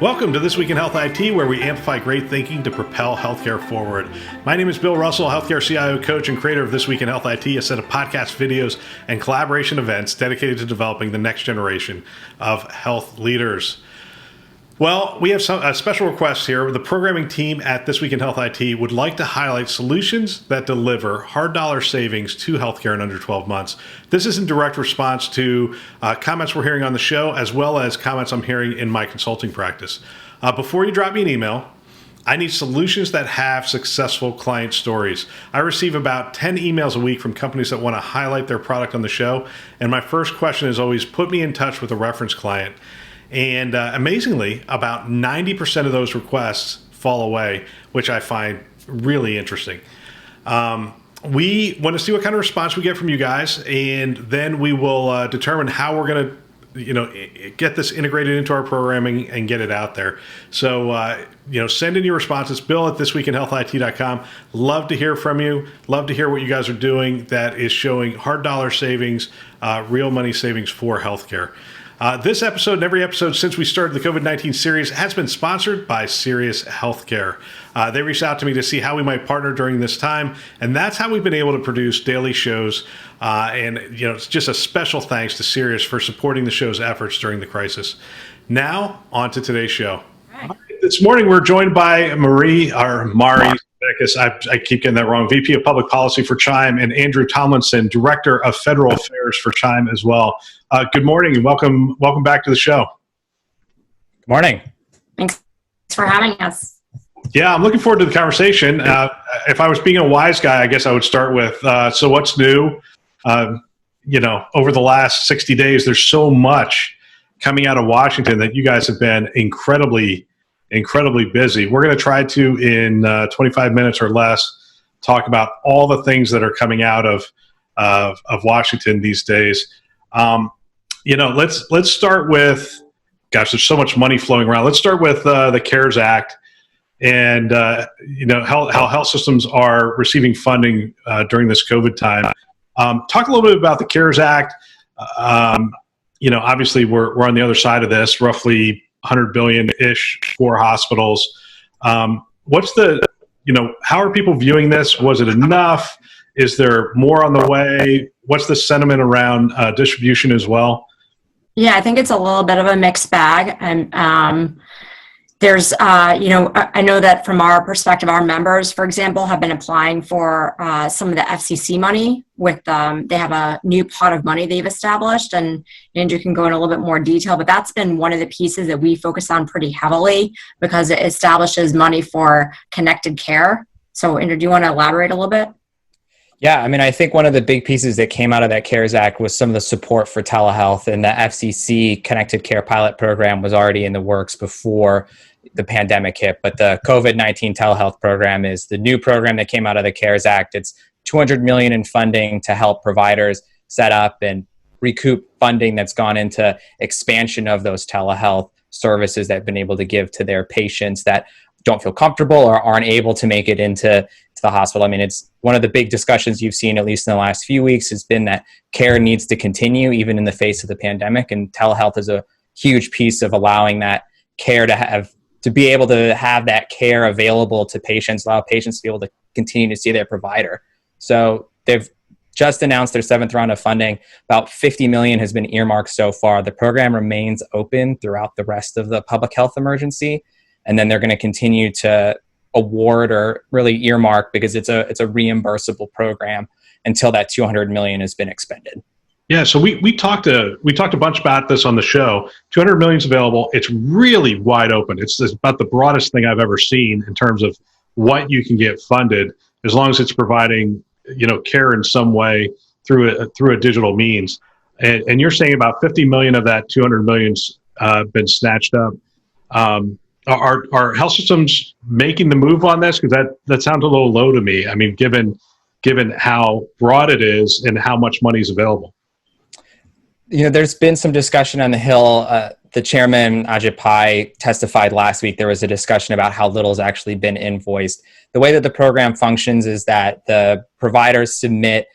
Welcome to This Week in Health IT, where we amplify great thinking to propel healthcare forward. My name is Bill Russell, healthcare CIO coach and creator of This Week in Health IT, a set of podcast videos and collaboration events dedicated to developing the next generation of health leaders. Well, we have a special request here. The programming team at This Week in Health IT would like to highlight solutions that deliver hard dollar savings to healthcare in under 12 months. This is in direct response to comments we're hearing on the show, as well as comments I'm hearing in my consulting practice. Before you drop me an email, I need solutions that have successful client stories. I receive about 10 emails a week from companies that want to highlight their product on the show. And my first question is always, put me in touch with a reference client. And amazingly, about 90% of those requests fall away, which I find really interesting. We want to see what kind of response we get from you guys, and then we will determine how we're going to, get this integrated into our programming and get it out there. So, send in your responses. Bill at thisweekinhealthit.com. Love to hear from you. Love to hear what you guys are doing that is showing hard dollar savings, real money savings for healthcare. This episode and every episode since we started the COVID-19 series has been sponsored by Sirius Healthcare. They reached out to me to see how we might partner during this time, and that's how we've been able to produce daily shows. It's just a special thanks to Sirius for supporting the show's efforts during the crisis. Now, on to today's show. Right. This morning, we're joined by Mari Savickis, I keep getting that wrong, VP of Public Policy for CHIME, and Andrew Tomlinson, Director of Federal Affairs for CHIME as well. Good morning and welcome back to the show. Good morning. Thanks for having us. Yeah, I'm looking forward to the conversation. If I was being a wise guy, I guess I would start with, so what's new? Over the last 60 days, there's so much coming out of Washington that you guys have been incredibly busy. We're going to try to, in 25 minutes or less, talk about all the things that are coming out of Washington these days. Let's start with, gosh, there's so much money flowing around. Let's start with the CARES Act and, how health systems are receiving funding during this COVID time. Talk a little bit about the CARES Act. Obviously we're on the other side of this, roughly $100 billion-ish for hospitals. How are people viewing this? Was it enough? Is there more on the way? What's the sentiment around distribution as well? Yeah, I think it's a little bit of a mixed bag. And there's, I know that from our perspective, our members, for example, have been applying for some of the FCC money with, they have a new pot of money they've established, and Andrew can go in a little bit more detail, but that's been one of the pieces that we focus on pretty heavily because it establishes money for connected care. So Andrew, do you want to elaborate a little bit? Yeah, I think one of the big pieces that came out of that CARES Act was some of the support for telehealth, and the FCC Connected Care Pilot Program was already in the works before the pandemic hit. But the COVID-19 telehealth program is the new program that came out of the CARES Act. It's $200 million in funding to help providers set up and recoup funding that's gone into expansion of those telehealth services that have been able to give to their patients that don't feel comfortable or aren't able to make it into the hospital. It's one of the big discussions you've seen, at least in the last few weeks, has been that care needs to continue even in the face of the pandemic. And telehealth is a huge piece of allowing that care to be able to have that care available to patients, allow patients to be able to continue to see their provider. So they've just announced their 7th round of funding. About $50 million has been earmarked so far. The program remains open throughout the rest of the public health emergency. And then they're going to continue to award or really earmark, because it's a reimbursable program, until that $200 million has been expended. Yeah, so we talked a bunch about this on the show. $200 million is available. It's really wide open. It's about the broadest thing I've ever seen in terms of what you can get funded, as long as it's providing care in some way through a digital means. And you're saying about 50 million of that 200 million's been snatched up. Are health systems making the move on this? Because that sounds a little low to me. Given how broad it is and how much money is available. There's been some discussion on the Hill. The chairman, Ajit Pai, testified last week. There was a discussion about how little has actually been invoiced. The way that the program functions is that the providers submit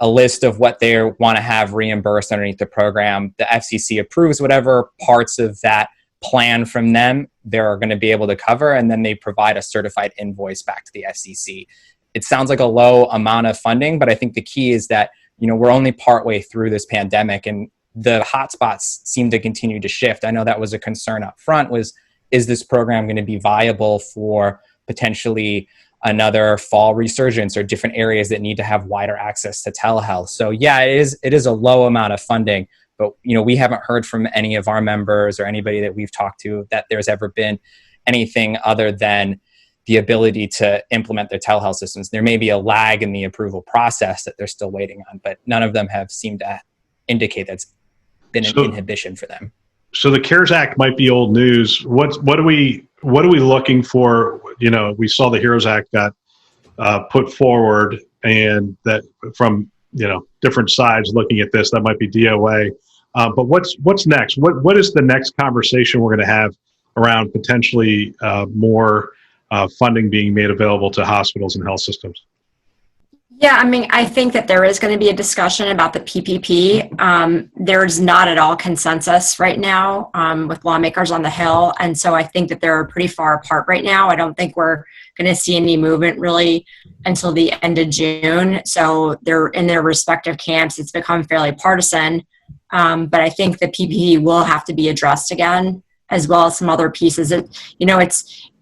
a list of what they want to have reimbursed underneath the program. The FCC approves whatever parts of that plan from them they're going to be able to cover, and then they provide a certified invoice back to the FCC. It sounds like a low amount of funding, but I think the key is that, we're only partway through this pandemic, and the hotspots seem to continue to shift. I know that was a concern up front, is this program going to be viable for potentially another fall resurgence or different areas that need to have wider access to telehealth? So yeah, it is a low amount of funding, but we haven't heard from any of our members or anybody that we've talked to that there's ever been anything other than the ability to implement their telehealth systems. There may be a lag in the approval process that they're still waiting on, but none of them have seemed to indicate that's been an inhibition for them. So the CARES Act might be old news. What are we looking for? We saw the HEROES Act got put forward, and that from different sides looking at this, that might be DOA. But what's next? What is the next conversation we're going to have around potentially more funding being made available to hospitals and health systems? Yeah, I think that there is going to be a discussion about the PPP. There's not at all consensus right now with lawmakers on the Hill. And so I think that they're pretty far apart right now. I don't think we're going to see any movement really until the end of June. So they're in their respective camps. It's become fairly partisan. But I think the PPP will have to be addressed again, as well as some other pieces.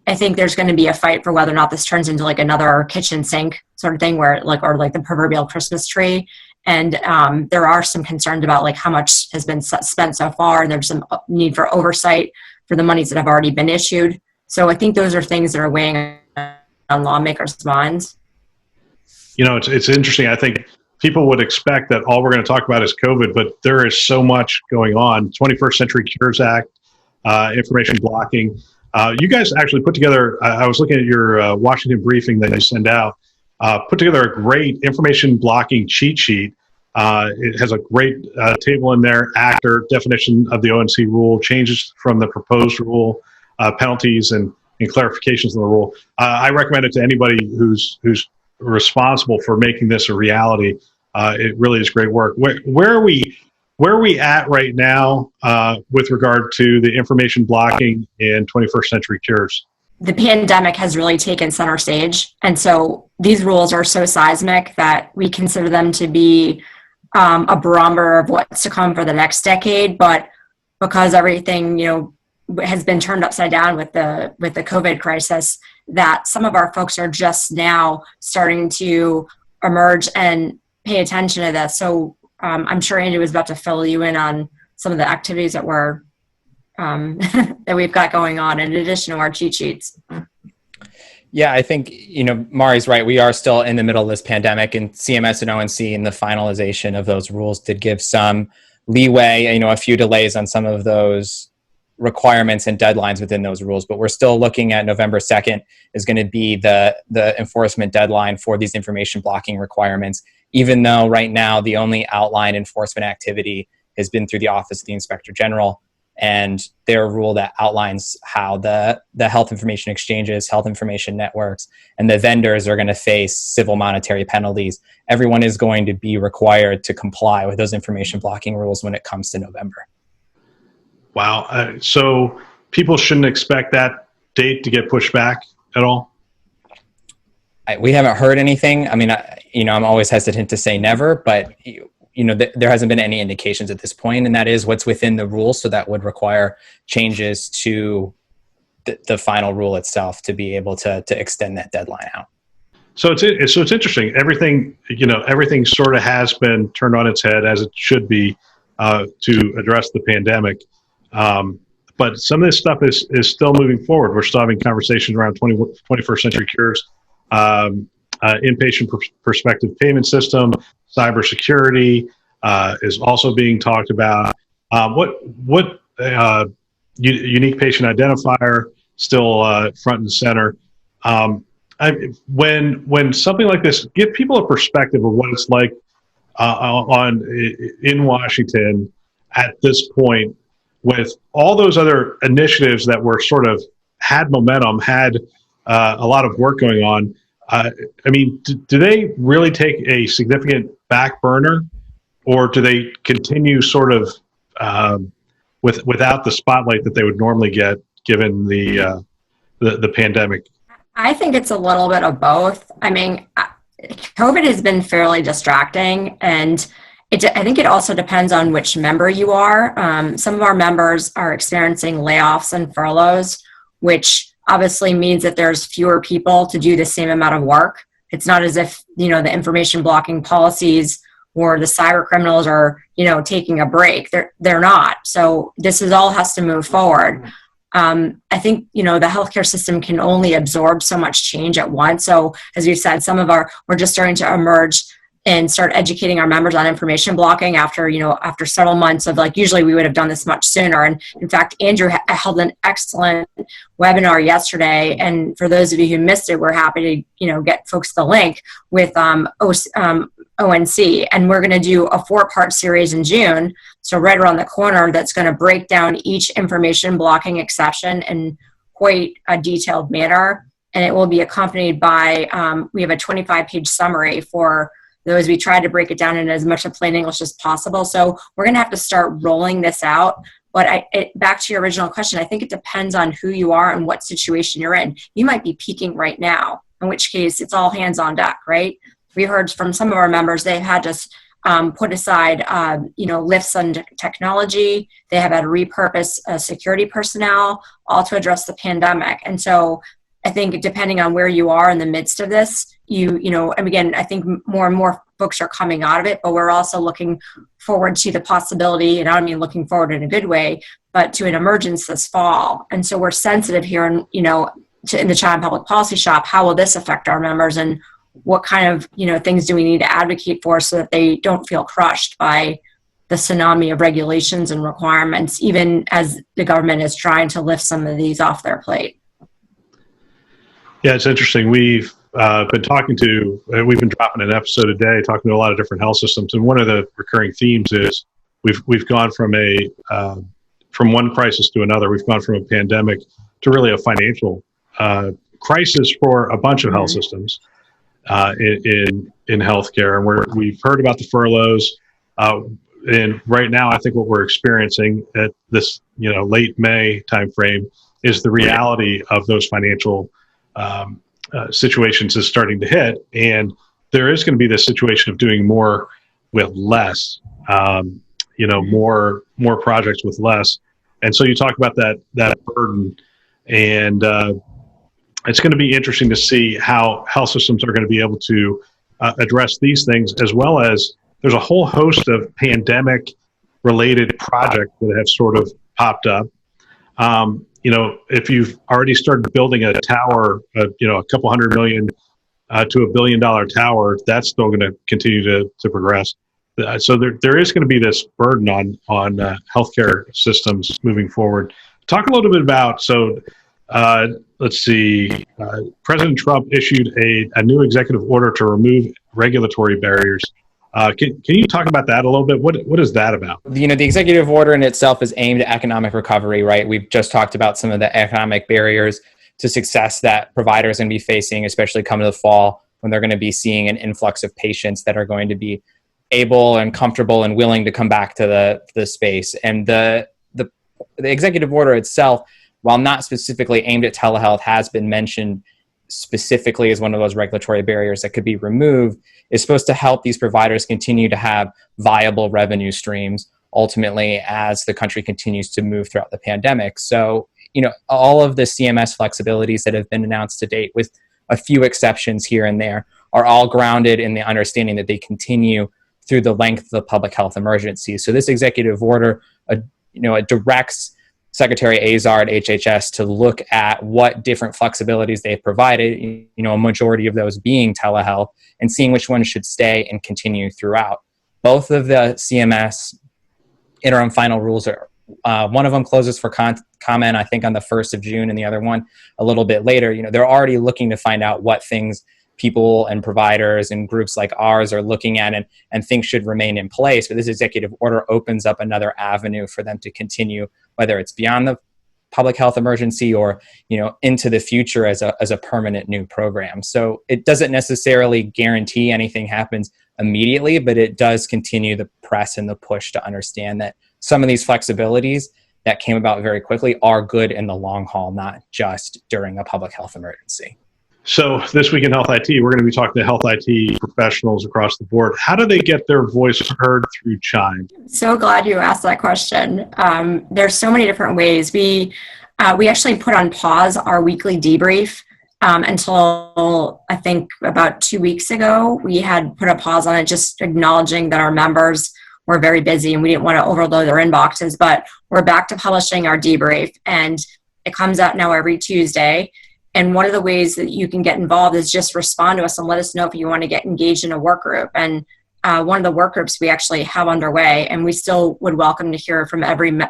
I think there's going to be a fight for whether or not this turns into like another kitchen sink sort of thing, or like the proverbial Christmas tree. And there are some concerns about like how much has been spent so far, and there's some need for oversight for the monies that have already been issued. So I think those are things that are weighing on lawmakers' minds. It's interesting. I think people would expect that all we're going to talk about is COVID, but there is so much going on. 21st Century Cures Act, information blocking. You guys actually put together, I was looking at your Washington briefing that you send out, put together a great information blocking cheat sheet. It has a great table in there, actor, definition of the ONC rule, changes from the proposed rule, penalties and clarifications of the rule. I recommend it to anybody who's responsible for making this a reality. It really is great work. Where are we at right now with regard to the information blocking in 21st Century Cures? The pandemic has really taken center stage. And so these rules are so seismic that we consider them to be a barometer of what's to come for the next decade. But because everything, has been turned upside down with the COVID crisis, that some of our folks are just now starting to emerge and pay attention to this. So I'm sure Andrew was about to fill you in on some of the activities that we're that we've got going on in addition to our cheat sheets. Yeah, I think, Mari's right. We are still in the middle of this pandemic, and CMS and ONC in the finalization of those rules did give some leeway, a few delays on some of those requirements and deadlines within those rules. But we're still looking at November 2nd is going to be the enforcement deadline for these information blocking requirements, even though right now the only outlined enforcement activity has been through the Office of the Inspector General and their rule that outlines how the health information exchanges, health information networks, and the vendors are going to face civil monetary penalties. Everyone is going to be required to comply with those information blocking rules when it comes to November. Wow. So people shouldn't expect that date to get pushed back at all? We haven't heard anything. I'm always hesitant to say never, but there hasn't been any indications at this point, and that is what's within the rules. So that would require changes to the final rule itself to be able to extend that deadline out. So it's interesting. Everything sort of has been turned on its head, as it should be, to address the pandemic. But some of this stuff is still moving forward. We're still having conversations around 21st Century Cures, inpatient prospective payment system, cybersecurity is also being talked about. What unique patient identifier still front and center. When something like this, give people a perspective of what it's like in Washington at this point, with all those other initiatives that were sort of had momentum, had a lot of work going on. Do they really take a significant back burner, or do they continue sort of without the spotlight that they would normally get given the pandemic? I think it's a little bit of both. I mean, COVID has been fairly distracting, and I think it also depends on which member you are. Some of our members are experiencing layoffs and furloughs, which obviously means that there's fewer people to do the same amount of work. It's not as if, the information blocking policies or the cyber criminals are, taking a break. They're not. So this all has to move forward. I think, the healthcare system can only absorb so much change at once. So as you said, we're just starting to emerge and start educating our members on information blocking after several months of usually we would have done this much sooner. And in fact, Andrew held an excellent webinar yesterday. And for those of you who missed it, we're happy to, get folks the link with ONC. And we're going to do a 4-part series in June. So right around the corner, that's going to break down each information blocking exception in quite a detailed manner. And it will be accompanied by, we have a 25-page summary for those. We tried to break it down in as much of plain English as possible. So we're going to have to start rolling this out. But back to your original question, I think it depends on who you are and what situation you're in. You might be peaking right now, in which case it's all hands on deck, right? We heard from some of our members, they've had to put aside, lifts on technology. They have had to repurpose security personnel, all to address the pandemic. And so I think depending on where you are in the midst of this, and again, I think more and more folks are coming out of it, but we're also looking forward to the possibility, and I don't mean looking forward in a good way, but to an emergence this fall. And so we're sensitive here in the CHIME Public Policy Shop, how will this affect our members, and what kind of, things do we need to advocate for so that they don't feel crushed by the tsunami of regulations and requirements, even as the government is trying to lift some of these off their plate. Yeah, it's interesting. We've been dropping an episode a day, talking to a lot of different health systems, and one of the recurring themes is we've gone from from one crisis to another. We've gone from a pandemic to really a financial crisis for a bunch of health systems in healthcare, and we've heard about the furloughs. And right now, I think what we're experiencing at this late May timeframe is the reality of those financial situations is starting to hit, and there is going to be this situation of doing more with less, more projects with less. And so you talk about that burden, and it's going to be interesting to see how health systems are going to be able to address these things, as well as there's a whole host of pandemic related projects that have sort of popped up. If you've already started building a tower, a couple $100 million to $1 billion tower, that's still going to continue to progress. So there is going to be this burden on healthcare systems moving forward. Talk a little bit about, let's see, President Trump issued a new executive order to remove regulatory barriers. Can you talk about that a little bit? What is that about? The executive order in itself is aimed at economic recovery, right? We've just talked about some of the economic barriers to success that providers are going to be facing, especially coming to the fall when they're going to be seeing an influx of patients that are going to be able and comfortable and willing to come back to the space. And the executive order itself, while not specifically aimed at telehealth, has been mentioned specifically as one of those regulatory barriers that could be removed, is supposed to help these providers continue to have viable revenue streams ultimately as the country continues to move throughout the pandemic. So, all of the CMS flexibilities that have been announced to date, with a few exceptions here and there, are all grounded in the understanding that they continue through the length of the public health emergency. So this executive order, it directs Secretary Azar at HHS to look at what different flexibilities they've provided, a majority of those being telehealth, and seeing which ones should stay and continue throughout. Both of the CMS interim final rules are, one of them closes for comment, I think, on the 1st of June, and the other one a little bit later. They're already looking to find out what things people and providers and groups like ours are looking at and think should remain in place. But this executive order opens up another avenue for them to continue, whether it's beyond the public health emergency or, into the future as a permanent new program. So it doesn't necessarily guarantee anything happens immediately, but it does continue the press and the push to understand that some of these flexibilities that came about very quickly are good in the long haul, not just during a public health emergency. So this week in Health IT, we're going to be talking to health IT professionals across the board. How do they get their voice heard through CHIME? So glad you asked that question. There's so many different ways. We actually put on pause our weekly debrief until I think about 2 weeks ago. We had put a pause on it, just acknowledging that our members were very busy and we didn't want to overload their inboxes, but we're back to publishing our debrief, and it comes out now every Tuesday. And one of the ways that you can get involved is just respond to us and let us know if you want to get engaged in a work group. And one of the work groups we actually have underway, and we still would welcome to hear from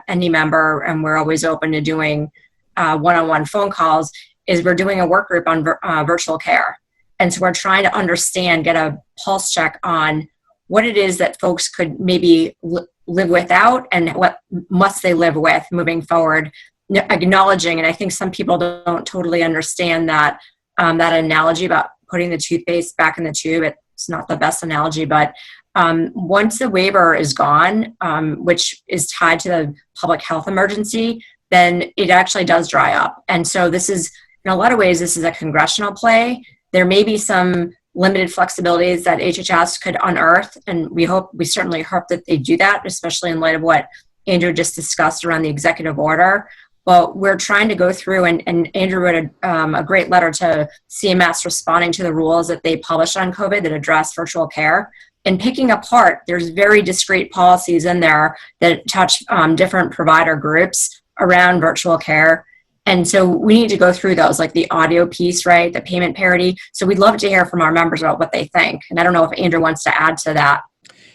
any member, and we're always open to doing one-on-one phone calls, is we're doing a work group on virtual care. And so we're trying to understand, get a pulse check on what it is that folks could maybe live without and what must they live with moving forward. Acknowledging, and I think some people don't totally understand that that analogy about putting the toothpaste back in the tube. It's not the best analogy, but once the waiver is gone, which is tied to the public health emergency, then it actually does dry up. And so this is, in a lot of ways, this is a congressional play. There may be some limited flexibilities that HHS could unearth, and we certainly hope that they do that, especially in light of what Andrew just discussed around the executive order. But we're trying to go through, and Andrew wrote a great letter to CMS responding to the rules that they published on COVID that address virtual care. And picking apart, there's very discrete policies in there that touch different provider groups around virtual care. And so we need to go through those, like the audio piece, right? The payment parity. So we'd love to hear from our members about what they think. And I don't know if Andrew wants to add to that.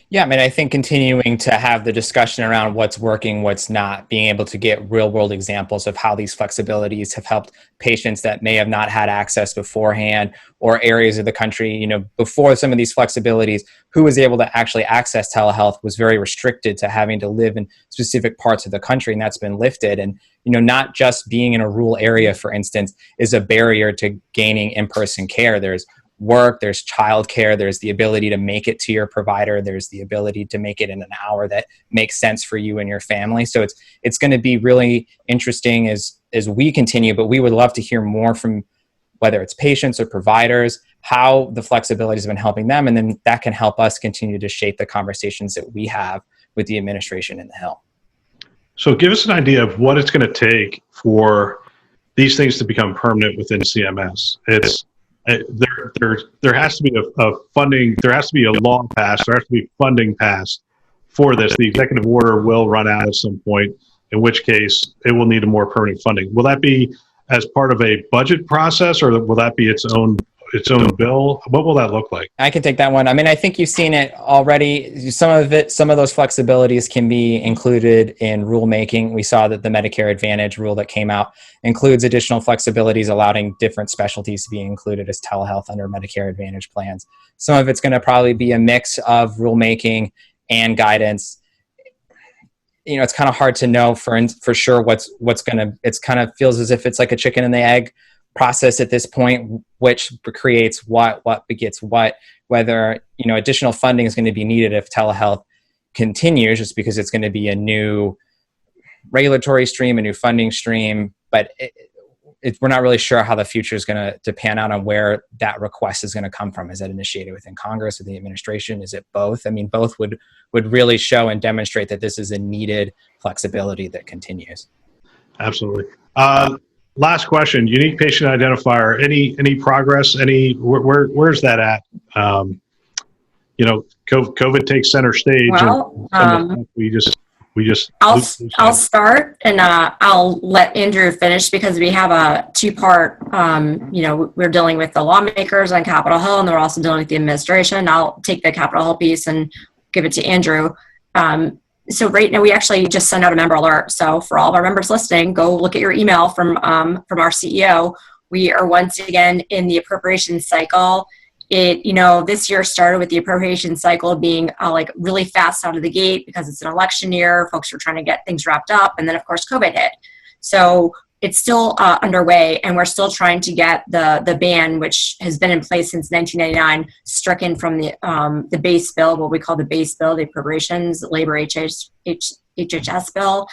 Yeah, I mean, I think continuing to have the discussion around what's working, what's not, being able to get real world examples of how these flexibilities have helped patients that may have not had access beforehand, or areas of the country, before some of these flexibilities, who was able to actually access telehealth was very restricted to having to live in specific parts of the country, and that's been lifted. And, not just being in a rural area, for instance, is a barrier to gaining in-person care. There's work, there's childcare, there's the ability to make it to your provider, there's the ability to make it in an hour that makes sense for you and your family. So it's going to be really interesting as we continue, but we would love to hear more from whether it's patients or providers, how the flexibilities have been helping them, and then that can help us continue to shape the conversations that we have with the administration and the Hill. So give us an idea of what it's going to take for these things to become permanent within CMS. There has to be a funding, there has to be a law passed, there has to be funding passed for this. The executive order will run out at some point, in which case it will need a more permanent funding. Will that be as part of a budget process, or will that be its own bill? What will that look like? I can take that one. I mean, I think you've seen it already. Some of those flexibilities can be included in rulemaking. We saw that the Medicare Advantage rule that came out includes additional flexibilities, allowing different specialties to be included as telehealth under Medicare Advantage plans. Some of it's going to probably be a mix of rulemaking and guidance. It's kind of hard to know for sure what's going to, it's kind of feels as if it's like a chicken and the egg process at this point, which creates what begets what, whether, additional funding is going to be needed if telehealth continues, just because it's going to be a new regulatory stream, a new funding stream, but we're not really sure how the future is going to pan out on where that request is going to come from. Is it initiated within Congress or the administration? Is it both? I mean, both would really show and demonstrate that this is a needed flexibility that continues. Absolutely. Last question, unique patient identifier, any progress, where's that at? COVID takes center stage. Well, and we just I'll start, and I'll let Andrew finish, because we have a two-part, we're dealing with the lawmakers on Capitol Hill, and they're also dealing with the administration. I'll take the Capitol Hill piece and give it to Andrew. So right now we actually just send out a member alert. So for all of our members listening, go look at your email from our CEO. We are once again in the appropriation cycle. This year started with the appropriation cycle being like really fast out of the gate because it's an election year. Folks were trying to get things wrapped up. And then of course, COVID hit. So it's still underway, and we're still trying to get the ban, which has been in place since 1999, stricken from the base bill, what we call the base bill, the appropriations, labor HHS bill.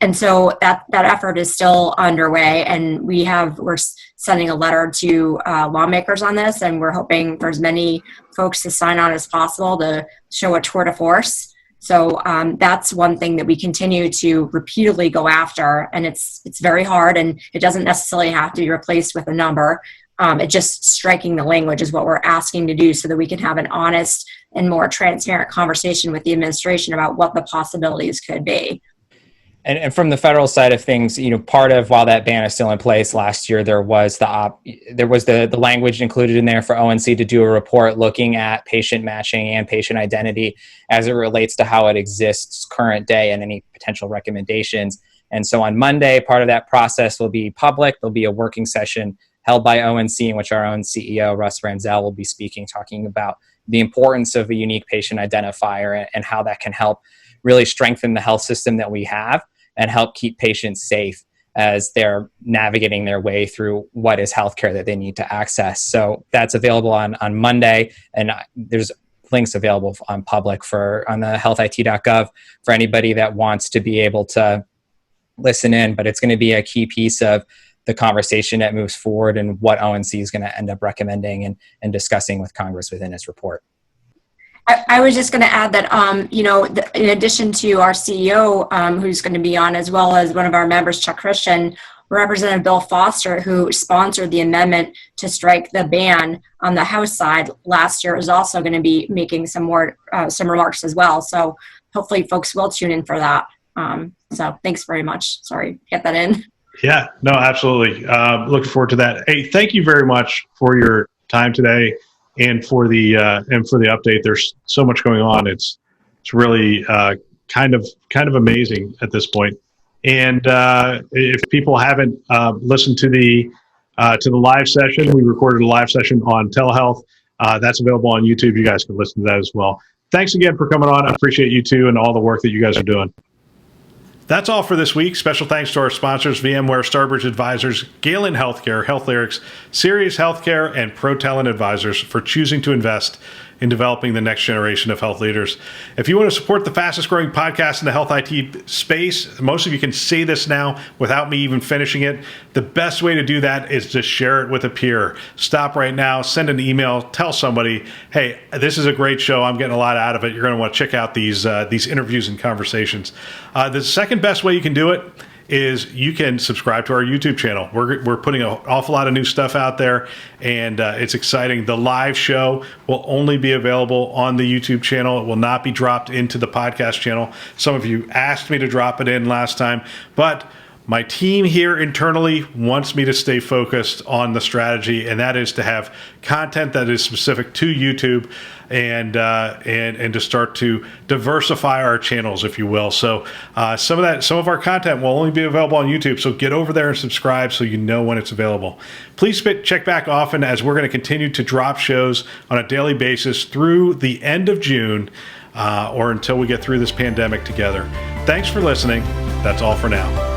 And so that effort is still underway, and we're sending a letter to lawmakers on this, and we're hoping for as many folks to sign on as possible to show a tour de force. So that's one thing that we continue to repeatedly go after, and it's very hard, and it doesn't necessarily have to be replaced with a number. It just striking the language is what we're asking to do, so that we can have an honest and more transparent conversation with the administration about what the possibilities could be. And from the federal side of things, part of while that ban is still in place, last year there was the language included in there for ONC to do a report looking at patient matching and patient identity as it relates to how it exists current day and any potential recommendations. And so on Monday, part of that process will be public. There'll be a working session held by ONC in which our own CEO, Russ Ranzel, will be speaking, talking about the importance of a unique patient identifier and how that can help really strengthen the health system that we have and help keep patients safe as they're navigating their way through what is healthcare that they need to access. So that's available on Monday, and there's links available on public on the healthit.gov for anybody that wants to be able to listen in. But it's going to be a key piece of the conversation that moves forward and what ONC is going to end up recommending and discussing with Congress within its report. I was just going to add that, in addition to our CEO, who's going to be on, as well as one of our members, Chuck Christian, Representative Bill Foster, who sponsored the amendment to strike the ban on the House side last year, is also going to be making some remarks as well. So hopefully folks will tune in for that. So thanks very much. Sorry, get that in. Yeah, no, absolutely. Looking forward to that. Hey, thank you very much for your time today. And for the update. There's so much going on. It's really kind of amazing at this point. And if people haven't listened to the live session, we recorded a live session on telehealth. That's available on YouTube. You guys can listen to that as well. Thanks again for coming on. I appreciate you too and all the work that you guys are doing. That's all for this week. Special thanks to our sponsors, VMware, Starbridge Advisors, Galen Healthcare, HealthLyrics, Sirius Healthcare, and ProTalent Advisors for choosing to invest in developing the next generation of health leaders. If you want to support the fastest growing podcast in the health IT space, most of you can say this now without me even finishing it. The best way to do that is to share it with a peer. Stop right now, send an email, tell somebody, hey, this is a great show. I'm getting a lot out of it. You're going to want to check out these interviews and conversations. The second best way you can do it is you can subscribe to our YouTube channel. We're putting an awful lot of new stuff out there, and it's exciting. The live show will only be available on the YouTube channel. It will not be dropped into the podcast channel. Some of you asked me to drop it in last time, but my team here internally wants me to stay focused on the strategy, and that is to have content that is specific to YouTube and to start to diversify our channels, if you will. So some of our content will only be available on YouTube. So get over there and subscribe so you know when it's available. Please check back often, as we're going to continue to drop shows on a daily basis through the end of June or until we get through this pandemic together. Thanks for listening. That's all for now.